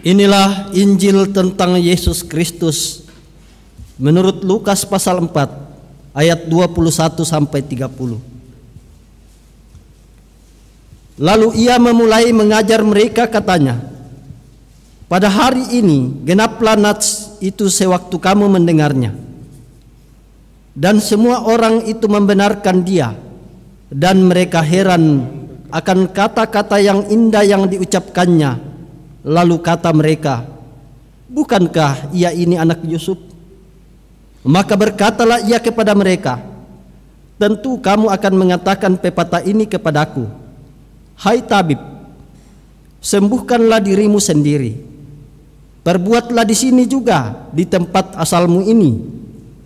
Inilah Injil tentang Yesus Kristus menurut Lukas pasal 4 ayat 21 sampai 30. Lalu ia memulai mengajar mereka, katanya, pada hari ini genaplah nats itu sewaktu kamu mendengarnya. Dan semua orang itu membenarkan dia, dan mereka heran akan kata-kata yang indah yang diucapkannya. Lalu kata mereka, bukankah ia ini anak Yusuf? Maka berkatalah ia kepada mereka, tentu kamu akan mengatakan pepatah ini kepadaku, hai tabib, sembuhkanlah dirimu sendiri. Perbuatlah di sini juga, di tempat asalmu ini,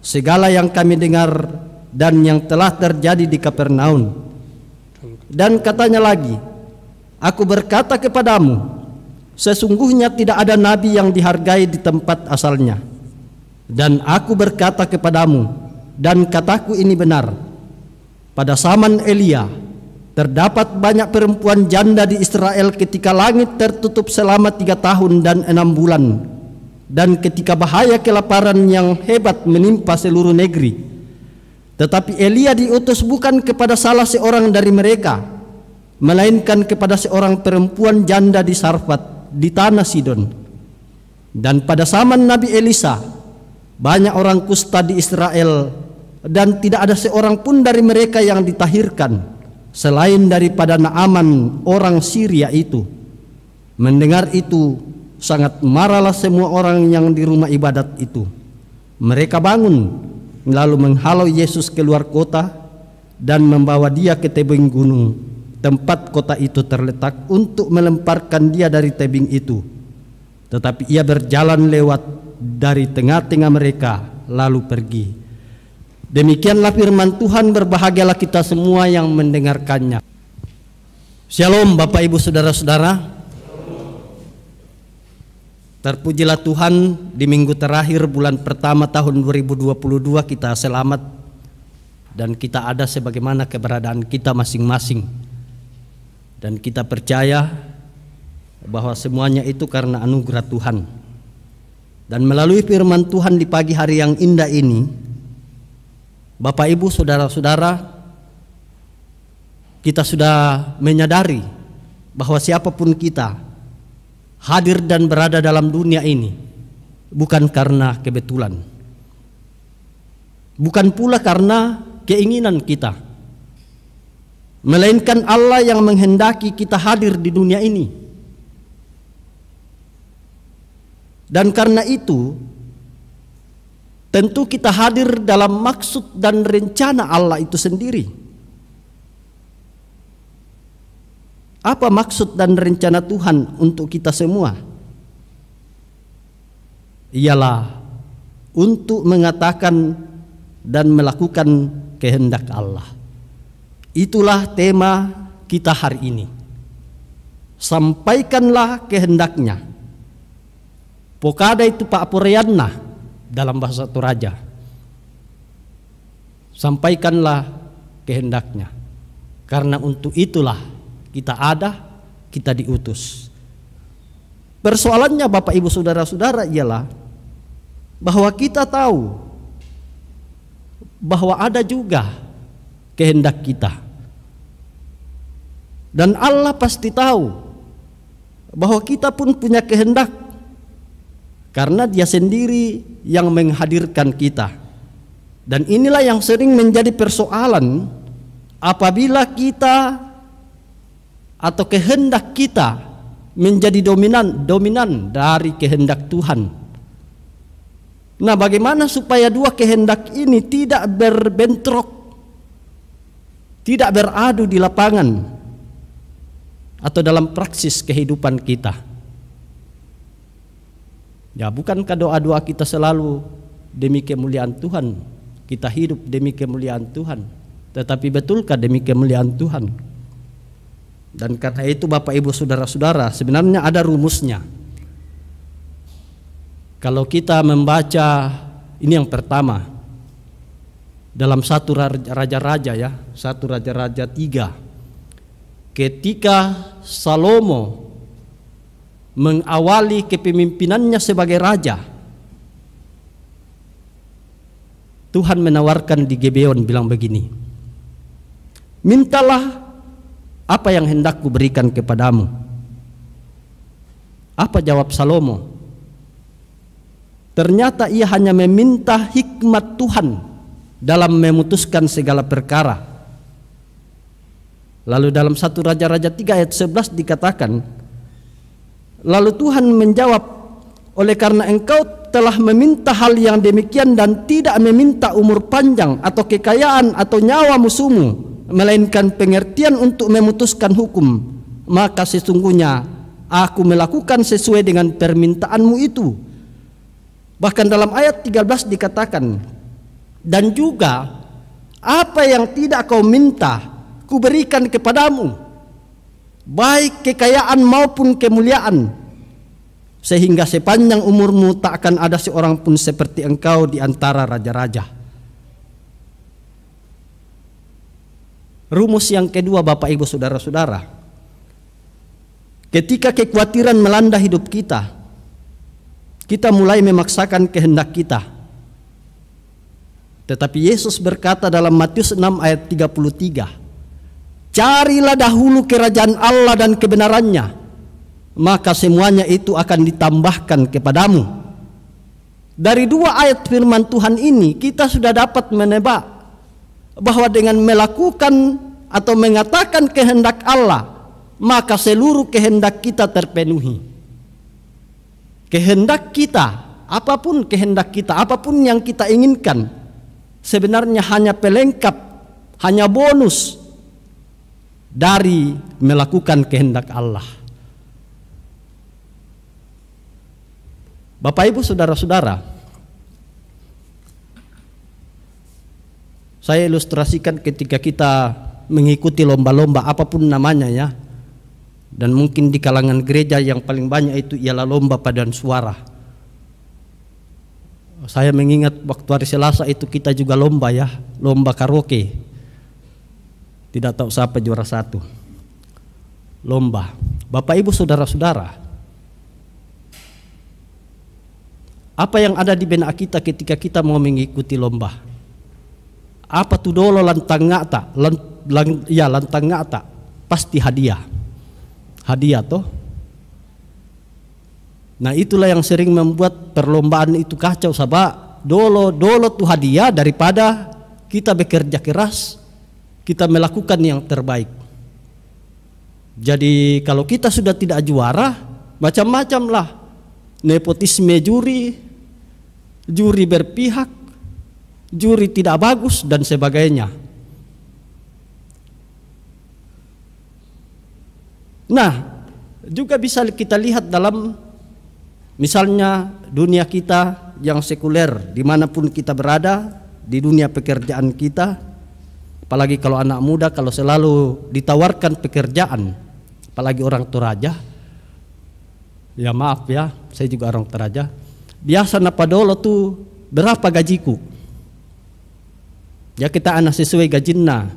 segala yang kami dengar dan yang telah terjadi di Kapernaum. Dan katanya lagi, aku berkata kepadamu, sesungguhnya tidak ada nabi yang dihargai di tempat asalnya. Dan aku berkata kepadamu, dan kataku ini benar, pada zaman Elia terdapat banyak perempuan janda di Israel ketika langit tertutup selama 3 tahun dan 6 bulan, dan ketika bahaya kelaparan yang hebat menimpa seluruh negeri. Tetapi Elia diutus bukan kepada salah seorang dari mereka, melainkan kepada seorang perempuan janda di Sarfat di tanah Sidon. Dan pada zaman Nabi Elisa banyak orang kusta di Israel, dan tidak ada seorang pun dari mereka yang ditahirkan selain daripada Naaman orang Syria itu. Mendengar itu sangat marahlah semua orang yang di rumah ibadat itu. Mereka bangun lalu menghalau Yesus keluar kota dan membawa dia ke tebing gunung tempat kota itu terletak untuk melemparkan dia dari tebing itu. Tetapi ia berjalan lewat dari tengah-tengah mereka lalu pergi. Demikianlah firman Tuhan, berbahagialah kita semua yang mendengarkannya. Shalom Bapak Ibu Saudara-saudara. Terpujilah Tuhan, di minggu terakhir bulan pertama tahun 2022 kita selamat dan kita ada sebagaimana keberadaan kita masing-masing. Dan kita percaya bahwa semuanya itu karena anugerah Tuhan. Dan melalui firman Tuhan di pagi hari yang indah ini, Bapak Ibu Saudara-saudara, kita sudah menyadari bahwa siapapun kita hadir dan berada dalam dunia ini bukan karena kebetulan, bukan pula karena keinginan kita, melainkan Allah yang menghendaki kita hadir di dunia ini. Dan karena itu tentu kita hadir dalam maksud dan rencana Allah itu sendiri. Apa maksud dan rencana Tuhan untuk kita semua? Ialah untuk mengatakan dan melakukan kehendak Allah. Itulah tema kita hari ini. Sampaikanlah kehendaknya. Pokada itu Pak Porianna dalam bahasa Toraja. Sampaikanlah kehendaknya. Karena untuk itulah kita ada, kita diutus. Persoalannya Bapak Ibu Saudara-saudara ialah bahwa kita tahu bahwa ada juga kehendak kita. Dan Allah pasti tahu bahwa kita pun punya kehendak, karena Dia sendiri yang menghadirkan kita. Dan inilah yang sering menjadi persoalan apabila kita atau kehendak kita menjadi dominan dari kehendak Tuhan. Nah, bagaimana supaya dua kehendak ini tidak berbentrok, tidak beradu di lapangan atau dalam praksis kehidupan kita? Ya, bukankah doa-doa kita selalu demi kemuliaan Tuhan? Kita hidup demi kemuliaan Tuhan. Tetapi betulkah demi kemuliaan Tuhan? Dan karena itu Bapak Ibu Saudara-saudara, sebenarnya ada rumusnya. Kalau kita membaca, ini yang pertama, dalam satu Raja-Raja ya, satu Raja-Raja 3. Ketika Salomo mengawali kepemimpinannya sebagai raja, Tuhan menawarkan di Gibeon bilang begini, mintalah apa yang hendak kuberikan kepadamu. Apa jawab Salomo? Ternyata ia hanya meminta hikmat Tuhan dalam memutuskan segala perkara. Lalu dalam 1 Raja-Raja 3 ayat 11 dikatakan, lalu Tuhan menjawab, oleh karena engkau telah meminta hal yang demikian dan tidak meminta umur panjang atau kekayaan atau nyawa musuhmu, melainkan pengertian untuk memutuskan hukum, maka sesungguhnya aku melakukan sesuai dengan permintaanmu itu. Bahkan dalam ayat 13 dikatakan, dan juga apa yang tidak kau minta kuberikan kepadamu, baik kekayaan maupun kemuliaan, sehingga sepanjang umurmu tak akan ada seorang pun seperti engkau di antara raja-raja. Rumus yang kedua, Bapak Ibu Saudara-saudara, ketika kekhawatiran melanda hidup kita, kita mulai memaksakan kehendak kita. Tetapi Yesus berkata dalam Matius 6 ayat 33, carilah dahulu kerajaan Allah dan kebenarannya, maka semuanya itu akan ditambahkan kepadamu. Dari dua ayat firman Tuhan ini kita sudah dapat menebak bahwa dengan melakukan atau mengatakan kehendak Allah, maka seluruh kehendak kita terpenuhi. Kehendak kita, apapun kehendak kita, apapun yang kita inginkan, sebenarnya hanya pelengkap, hanya bonus dari melakukan kehendak Allah. Bapak Ibu Saudara-saudara, saya ilustrasikan ketika kita mengikuti lomba-lomba apapun namanya ya. Dan mungkin di kalangan gereja yang paling banyak itu ialah lomba paduan suara. Saya mengingat waktu hari Selasa itu kita juga lomba ya, lomba karaoke. Tidak tahu siapa juara satu. Lomba. Bapak Ibu Saudara-saudara, apa yang ada di benak kita ketika kita mau mengikuti lomba? Apa tuh dolo lantang ngata? Lantang ngata pasti hadiah. Hadiah toh. Nah itulah yang sering membuat perlombaan itu kacau, sabak dolo tuh hadiah daripada kita bekerja keras, kita melakukan yang terbaik. Jadi kalau kita sudah tidak juara, macam-macam lah, nepotisme juri berpihak, juri tidak bagus dan sebagainya. Nah, juga bisa kita lihat dalam misalnya dunia kita yang sekuler, dimanapun kita berada, di dunia pekerjaan kita, apalagi kalau anak muda, kalau selalu ditawarkan pekerjaan, apalagi orang Toraja, ya maaf ya, saya juga orang Toraja, biasa napa dolo tuh berapa gajiku? Ya kita anak sesuai gajinna.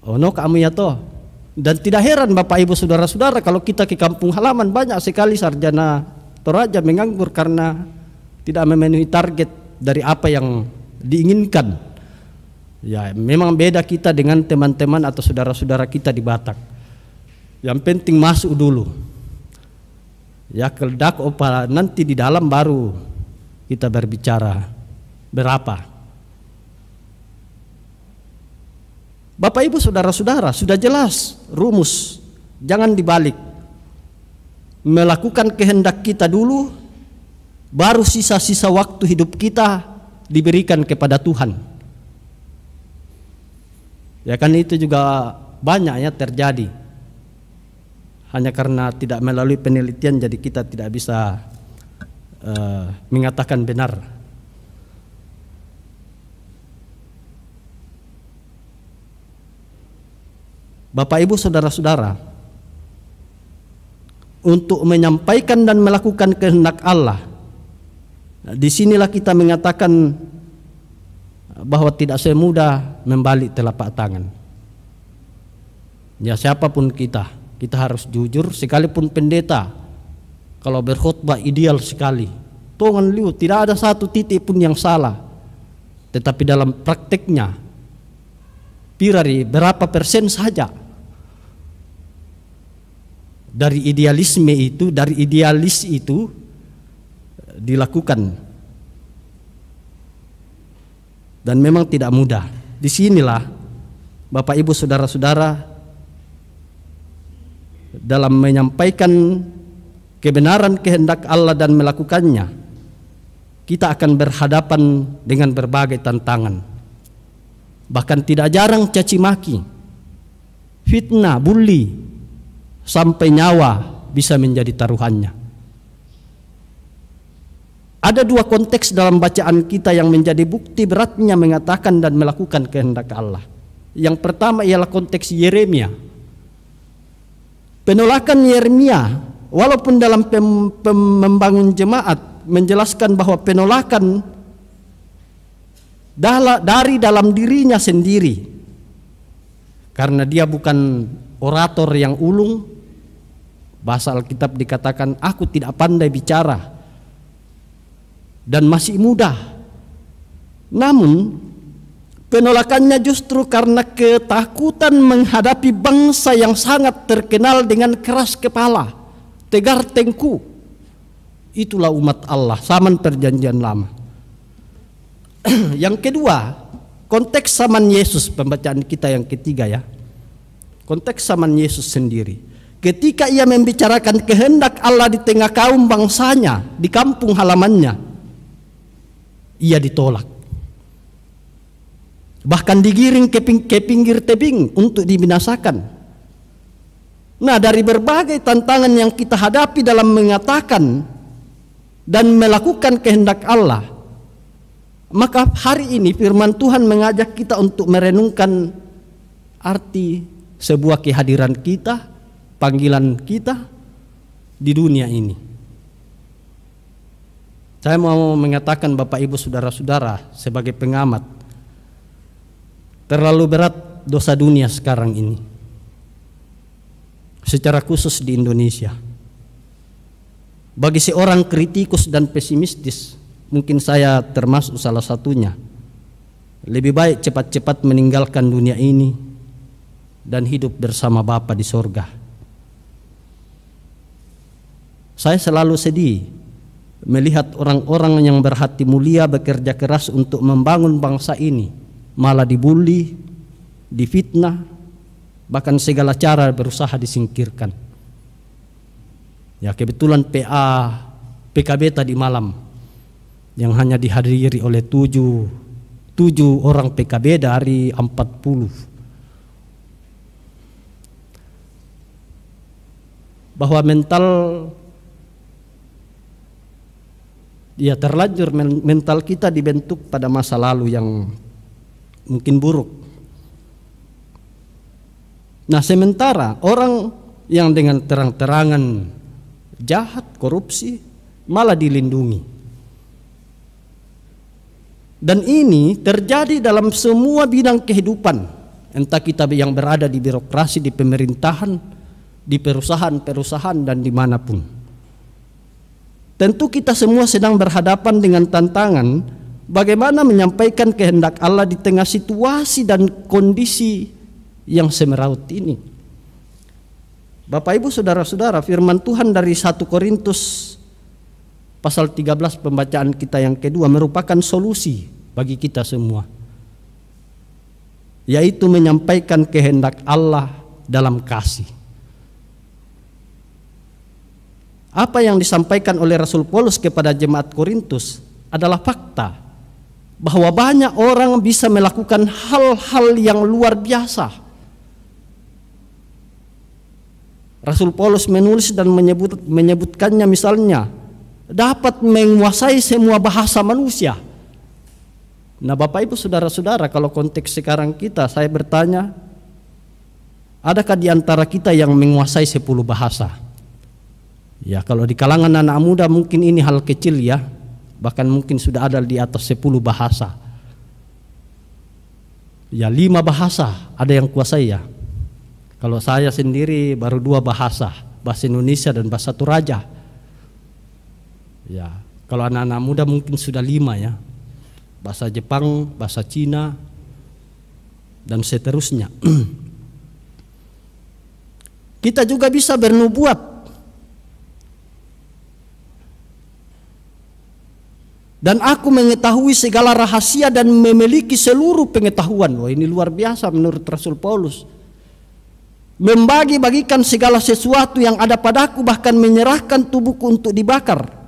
Oh no kamu ya toh. Dan tidak heran Bapak Ibu Saudara-saudara kalau kita ke kampung halaman banyak sekali sarjana Toraja menganggur karena tidak memenuhi target dari apa yang diinginkan. Ya memang beda kita dengan teman-teman atau saudara-saudara kita di Batak. Yang penting masuk dulu. Ya keledak opa nanti di dalam baru kita berbicara berapa. Bapak Ibu Saudara-saudara, sudah jelas rumus, jangan dibalik. Melakukan kehendak kita dulu, baru sisa-sisa waktu hidup kita diberikan kepada Tuhan. Ya kan itu juga banyak ya terjadi. Hanya karena tidak melalui penelitian jadi kita tidak bisa mengatakan benar. Bapak Ibu Saudara-saudara, untuk menyampaikan dan melakukan kehendak Allah, disinilah kita mengatakan bahwa tidak semudah membalik telapak tangan. Ya siapapun kita harus jujur, sekalipun pendeta kalau berkhutbah ideal sekali. Tongan liu, tidak ada satu titik pun yang salah. Tetapi dalam prakteknya, pirari berapa persen saja dari idealisme itu, dari idealis itu dilakukan. Dan memang tidak mudah. Disinilah Bapak Ibu Saudara-saudara dalam menyampaikan kebenaran kehendak Allah dan melakukannya, kita akan berhadapan dengan berbagai tantangan. Bahkan tidak jarang caci maki, fitnah, bully, sampai nyawa bisa menjadi taruhannya. Ada dua konteks dalam bacaan kita yang menjadi bukti beratnya mengatakan dan melakukan kehendak Allah. Yang pertama ialah konteks Yeremia. Penolakan Yeremia, walaupun dalam membangun jemaat menjelaskan bahwa penolakan dari dalam dirinya sendiri, karena dia bukan orator yang ulung. Bahasa Alkitab dikatakan, aku tidak pandai bicara dan masih muda. Namun penolakannya justru karena ketakutan menghadapi bangsa yang sangat terkenal dengan keras kepala, tegar tengku. Itulah umat Allah zaman perjanjian lama. Yang kedua, konteks zaman Yesus, pembacaan kita yang ketiga ya. Konteks zaman Yesus sendiri. Ketika ia membicarakan kehendak Allah di tengah kaum bangsanya, di kampung halamannya, ia ditolak. Bahkan digiring ke pinggir tebing untuk dibinasakan. Nah, dari berbagai tantangan yang kita hadapi dalam mengatakan dan melakukan kehendak Allah, maka hari ini firman Tuhan mengajak kita untuk merenungkan arti sebuah kehadiran kita, panggilan kita di dunia ini. Saya mau mengatakan Bapak Ibu Saudara-saudara sebagai pengamat, terlalu berat dosa dunia sekarang ini, secara khusus di Indonesia. Bagi seorang kritikus dan pesimistis, mungkin saya termasuk salah satunya, lebih baik cepat-cepat meninggalkan dunia ini dan hidup bersama Bapa di sorga. Saya selalu sedih melihat orang-orang yang berhati mulia bekerja keras untuk membangun bangsa ini, malah dibully, difitnah, bahkan segala cara berusaha disingkirkan. Ya, kebetulan PKB tadi malam yang hanya dihadiri oleh 7 orang PKB dari 40. Bahwa mental, ya terlanjur mental kita dibentuk pada masa lalu yang mungkin buruk. Nah, sementara orang yang dengan terang-terangan jahat, korupsi, malah dilindungi. Dan ini terjadi dalam semua bidang kehidupan, entah kita yang berada di birokrasi, di pemerintahan, di perusahaan-perusahaan, dan dimanapun. Tentu kita semua sedang berhadapan dengan tantangan bagaimana menyampaikan kehendak Allah di tengah situasi dan kondisi yang semeraut ini. Bapak Ibu Saudara-saudara, firman Tuhan dari 1 Korintus pasal 13 pembacaan kita yang kedua merupakan solusi bagi kita semua, yaitu menyampaikan kehendak Allah dalam kasih. Apa yang disampaikan oleh Rasul Paulus kepada jemaat Korintus adalah fakta bahwa banyak orang bisa melakukan hal-hal yang luar biasa. Rasul Paulus menulis dan menyebutkannya, misalnya dapat menguasai semua bahasa manusia. Nah, Bapak Ibu Saudara-saudara, kalau konteks sekarang kita, saya bertanya, adakah di antara kita yang menguasai 10 bahasa? Ya, kalau di kalangan anak muda mungkin ini hal kecil ya, bahkan mungkin sudah ada di atas 10 bahasa. Ya, 5 bahasa ada yang kuasai ya. Kalau saya sendiri baru 2 bahasa, bahasa Indonesia dan bahasa Toraja. Ya, kalau anak-anak muda mungkin sudah 5 ya. Bahasa Jepang, bahasa Cina, dan seterusnya. Kita juga bisa bernubuat. Dan aku mengetahui segala rahasia dan memiliki seluruh pengetahuan. Wah, ini luar biasa menurut Rasul Paulus. Membagi-bagikan segala sesuatu yang ada padaku, bahkan menyerahkan tubuhku untuk dibakar.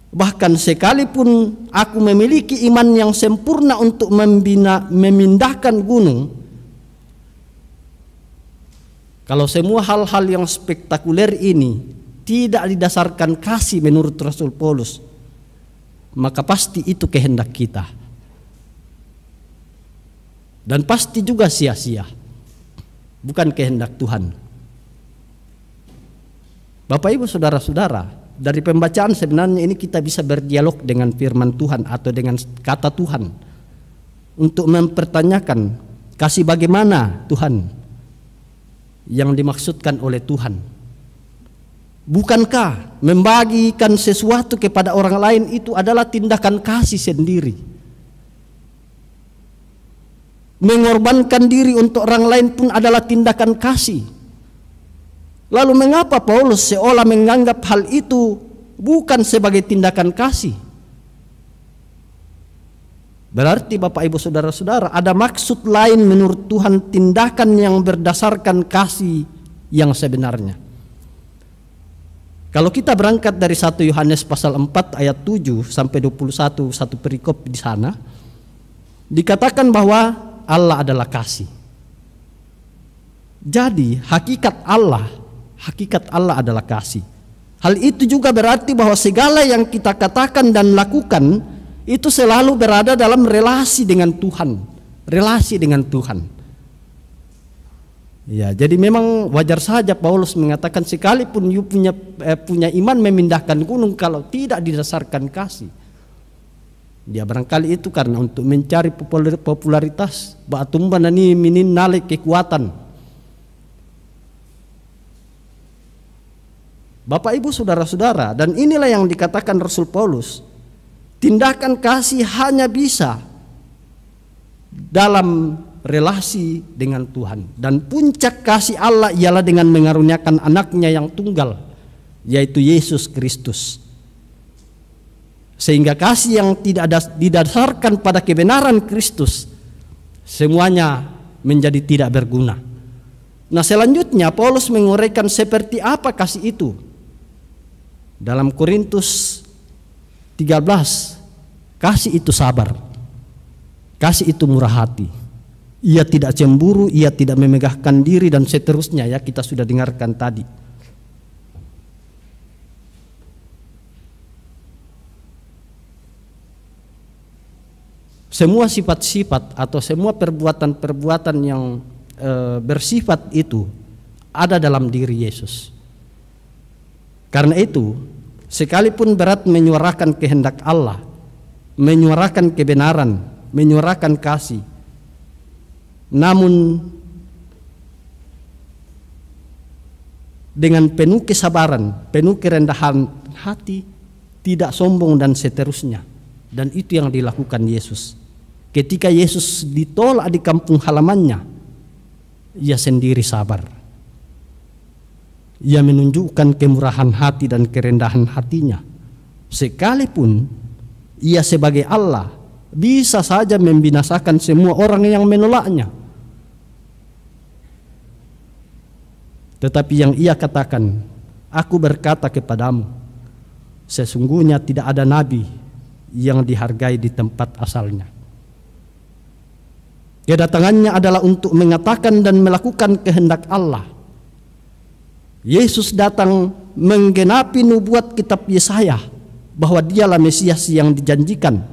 Bahkan sekalipun aku memiliki iman yang sempurna untuk memindahkan gunung. Kalau semua hal-hal yang spektakuler ini tidak didasarkan kasih menurut Rasul Paulus, maka pasti itu kehendak kita. Dan pasti juga sia-sia. Bukan kehendak Tuhan. Bapak Ibu saudara-saudara, dari pembacaan sebenarnya ini kita bisa berdialog dengan firman Tuhan atau dengan kata Tuhan. Untuk mempertanyakan kasih bagaimana Tuhan yang dimaksudkan oleh Tuhan. Bukankah membagikan sesuatu kepada orang lain itu adalah tindakan kasih sendiri? Mengorbankan diri untuk orang lain pun adalah tindakan kasih. Lalu mengapa Paulus seolah menganggap hal itu bukan sebagai tindakan kasih? Berarti Bapak Ibu saudara-saudara, ada maksud lain menurut Tuhan tindakan yang berdasarkan kasih yang sebenarnya. Kalau kita berangkat dari 1 Yohanes pasal 4 ayat 7 sampai 21, satu perikop di sana, dikatakan bahwa Allah adalah kasih. Jadi hakikat Allah adalah kasih. Hal itu juga berarti bahwa segala yang kita katakan dan lakukan itu selalu berada dalam relasi dengan Tuhan, relasi dengan Tuhan. Ya, jadi memang wajar saja Paulus mengatakan sekalipun you punya iman memindahkan gunung, kalau tidak didasarkan kasih. Dia barangkali itu karena untuk mencari popularitas, ba'atumban ini minin nalik kekuatan. Bapak Ibu saudara-saudara, dan inilah yang dikatakan Rasul Paulus, tindakan kasih hanya bisa dalam relasi dengan Tuhan. Dan puncak kasih Allah ialah dengan mengaruniakan anaknya yang tunggal, yaitu Yesus Kristus. Sehingga kasih yang tidak didasarkan pada kebenaran Kristus, semuanya menjadi tidak berguna. Nah, selanjutnya Paulus menguraikan seperti apa kasih itu. Dalam Korintus 13, kasih itu sabar, kasih itu murah hati, ia tidak cemburu, ia tidak memegahkan diri, dan seterusnya ya, kita sudah dengarkan tadi. Semua sifat-sifat atau semua perbuatan-perbuatan yang bersifat itu ada dalam diri Yesus. Karena itu, sekalipun berat menyuarakan kehendak Allah, menyuarakan kebenaran, menyuarakan kasih, namun dengan penuh kesabaran, penuh kerendahan hati, tidak sombong dan seterusnya. Dan itu yang dilakukan Yesus. Ketika Yesus ditolak di kampung halamannya, ia sendiri sabar. Ia menunjukkan kemurahan hati dan kerendahan hatinya. Sekalipun ia sebagai Allah bisa saja membinasakan semua orang yang menolaknya. Tetapi yang ia katakan, aku berkata kepadamu, sesungguhnya tidak ada nabi yang dihargai di tempat asalnya. Kedatangannya adalah untuk mengatakan dan melakukan kehendak Allah. Yesus datang menggenapi nubuat kitab Yesaya bahwa dialah Mesias yang dijanjikan.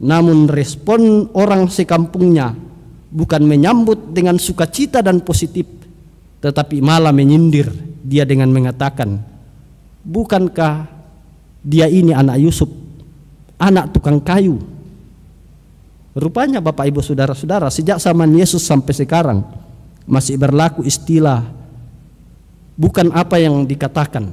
Namun respon orang sekampungnya bukan menyambut dengan sukacita dan positif, tetapi malah menyindir dia dengan mengatakan, bukankah dia ini anak Yusuf, anak tukang kayu? Rupanya Bapak Ibu saudara-saudara, sejak zaman Yesus sampai sekarang masih berlaku istilah bukan apa yang dikatakan,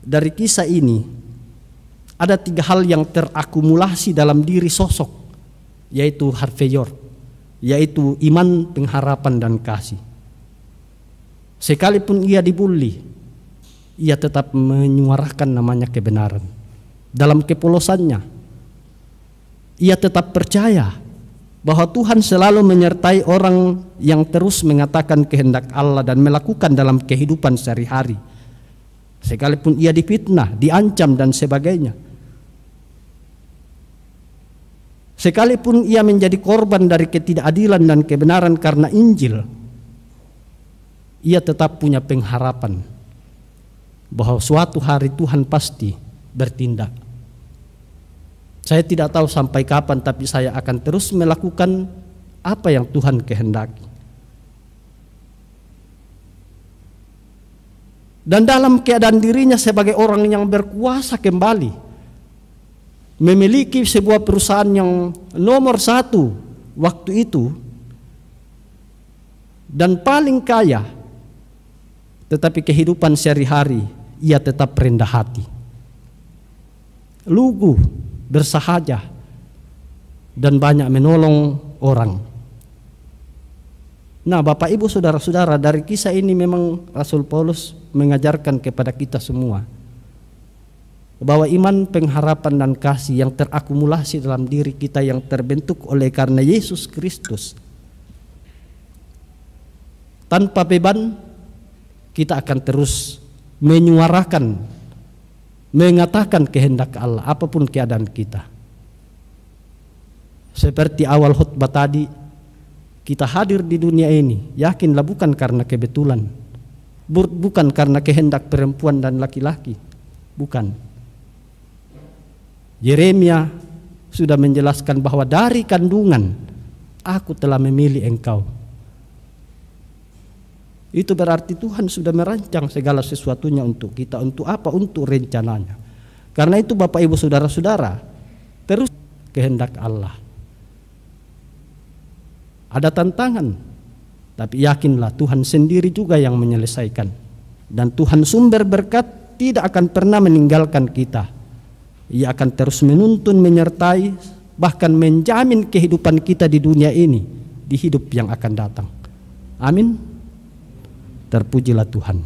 dari kisah ini ada 3 hal yang terakumulasi dalam diri sosok, yaitu Harvey York, yaitu iman, pengharapan, dan kasih. Sekalipun ia dibully, ia tetap menyuarakan namanya kebenaran. Dalam kepolosannya, ia tetap percaya bahwa Tuhan selalu menyertai orang yang terus mengatakan kehendak Allah dan melakukan dalam kehidupan sehari-hari. Sekalipun ia difitnah, diancam, dan sebagainya. Sekalipun ia menjadi korban dari ketidakadilan dan kebenaran karena Injil, ia tetap punya pengharapan bahwa suatu hari Tuhan pasti bertindak. Saya tidak tahu sampai kapan, tapi saya akan terus melakukan apa yang Tuhan kehendaki. Dan dalam keadaan dirinya sebagai orang yang berkuasa kembali, memiliki sebuah perusahaan yang nomor 1 waktu itu dan paling kaya, tetapi kehidupan sehari-hari ia tetap rendah hati, lugu, bersahaja, dan banyak menolong orang. Nah, Bapak Ibu saudara-saudara, dari kisah ini memang Rasul Paulus mengajarkan kepada kita semua bahwa iman, pengharapan, dan kasih yang terakumulasi dalam diri kita yang terbentuk oleh karena Yesus Kristus, tanpa beban kita akan terus menyuarakan, mengatakan kehendak Allah apapun keadaan kita. Seperti awal khutbah tadi, kita hadir di dunia ini, yakinlah bukan karena kebetulan, bukan karena kehendak perempuan dan laki-laki, bukan. Yeremia sudah menjelaskan bahwa dari kandungan aku telah memilih engkau. Itu berarti Tuhan sudah merancang segala sesuatunya untuk kita. Untuk apa? Untuk rencananya. Karena itu Bapak Ibu saudara-saudara, terus kehendak Allah. Ada tantangan, tapi yakinlah Tuhan sendiri juga yang menyelesaikan. Dan Tuhan sumber berkat tidak akan pernah meninggalkan kita. Ia akan terus menuntun, menyertai, bahkan menjamin kehidupan kita di dunia ini, di hidup yang akan datang. Amin. Terpujilah Tuhan.